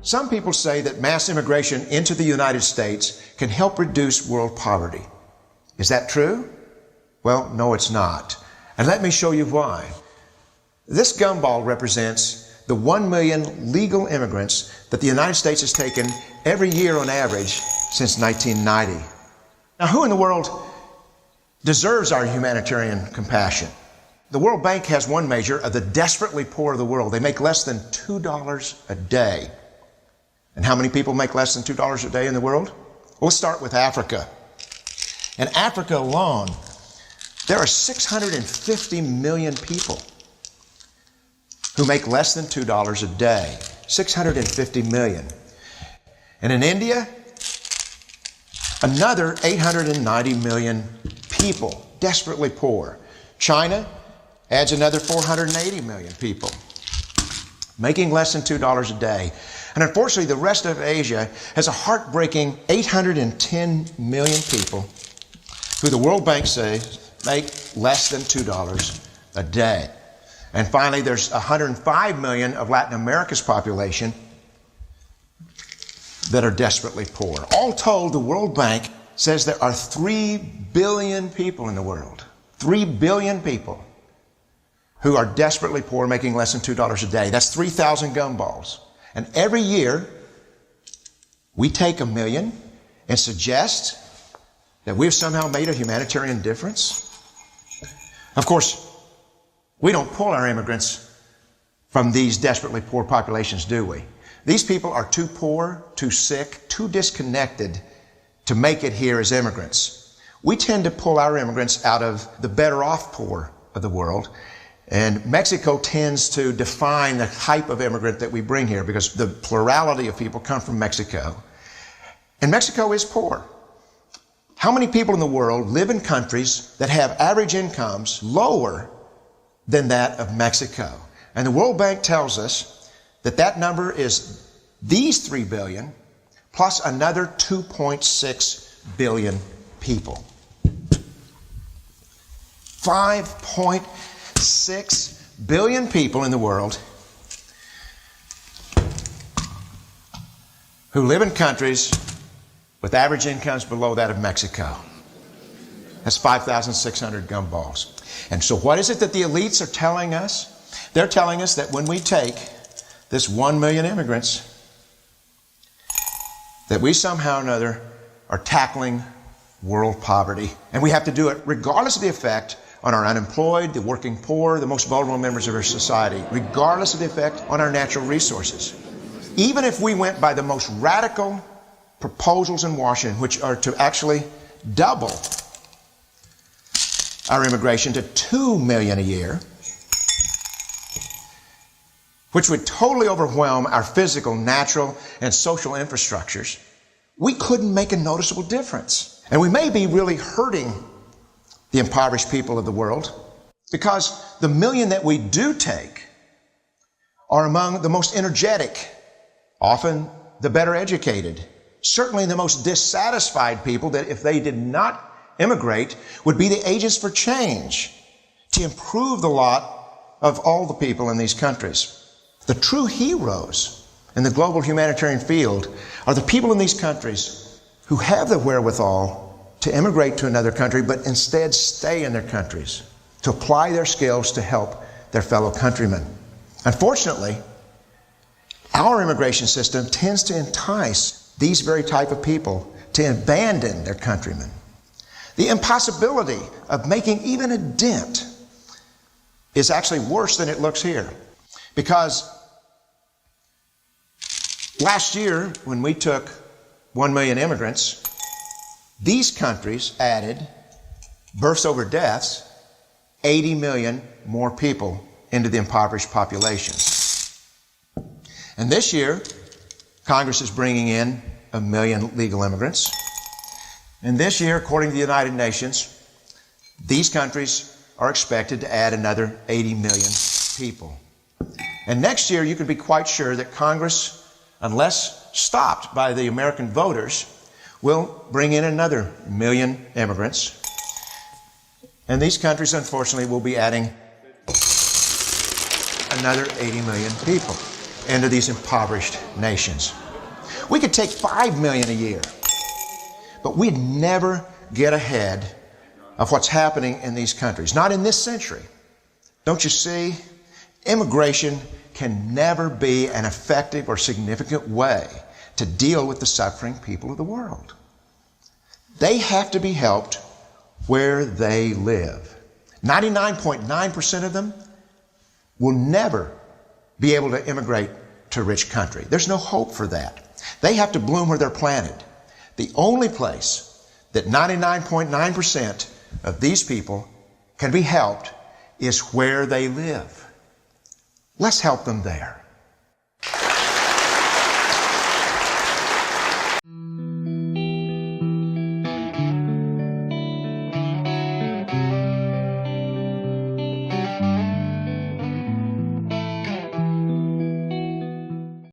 Some people say that mass immigration into the United States can help reduce world poverty. Is that true? Well, no, it's not. And let me show you why. This gumball represents the 1 million legal immigrants that the United States has taken every year on average since 1990. Now, who in the world deserves our humanitarian compassion? The World Bank has one measure of the desperately poor of the world. They make less than $2 a day. And how many people make less than $2 a day in the world? Well, let's start with Africa. In Africa alone, there are 650 million people who make less than $2 a day. 650 million. And in India, another 890 million people, desperately poor. China adds another 480 million people, making less than $2 a day. And unfortunately, the rest of Asia has a heartbreaking 810 million people who the World Bank says make less than $2 a day. And finally, there's 105 million of Latin America's population that are desperately poor. All told, the World Bank says there are 3 billion people in the world. 3 billion people who are desperately poor, making less than $2 a day. That's 3,000 gumballs. And every year, we take 1 million and suggest that we've somehow made a humanitarian difference. Of course, we don't pull our immigrants from these desperately poor populations, do we? These people are too poor, too sick, too disconnected to make it here as immigrants. We tend to pull our immigrants out of the better off poor of the world. And Mexico tends to define the type of immigrant that we bring here because the plurality of people come from Mexico. And Mexico is poor. How many people in the world live in countries that have average incomes lower than that of Mexico? And the World Bank tells us that that number is these 3 billion plus another 2.6 billion people. 5.6 billion people in the world who live in countries with average incomes below that of Mexico. That's 5,600 gumballs. And so what is it that the elites are telling us? They're telling us that when we take this 1 million immigrants, that we somehow or another are tackling world poverty. And we have to do it regardless of the effect on our unemployed, the working poor, the most vulnerable members of our society, regardless of the effect on our natural resources. Even if we went by the most radical proposals in Washington, which are to actually double our immigration to 2 million a year, which would totally overwhelm our physical, natural, and social infrastructures, we couldn't make a noticeable difference. And we may be really hurting the impoverished people of the world because the million that we do take are among the most energetic, often the better educated, certainly the most dissatisfied people that if they did not immigrate would be the agents for change to improve the lot of all the people in these countries. The true heroes in the global humanitarian field are the people in these countries who have the wherewithal to immigrate to another country, but instead stay in their countries, to apply their skills to help their fellow countrymen. Unfortunately, our immigration system tends to entice these very type of people to abandon their countrymen. The impossibility of making even a dent is actually worse than it looks here. Because last year, when we took 1 million immigrants, these countries added, births over deaths, 80 million more people into the impoverished population. And this year, Congress is bringing in 1 million legal immigrants. And this year, according to the United Nations, these countries are expected to add another 80 million people. And next year, you can be quite sure that Congress, unless stopped by the American voters, will bring in another 1 million immigrants. And these countries, unfortunately, will be adding another 80 million people. into these impoverished nations. We could take 5 million a year, but we'd never get ahead of what's happening in these countries. Not in this century. Don't you see? Immigration can never be an effective or significant way to deal with the suffering people of the world. They have to be helped where they live. 99.9% of them will never be able to immigrate to a rich country. There's no hope for that. They have to bloom where they're planted. The only place that 99.9% of these people can be helped is where they live. Let's help them there.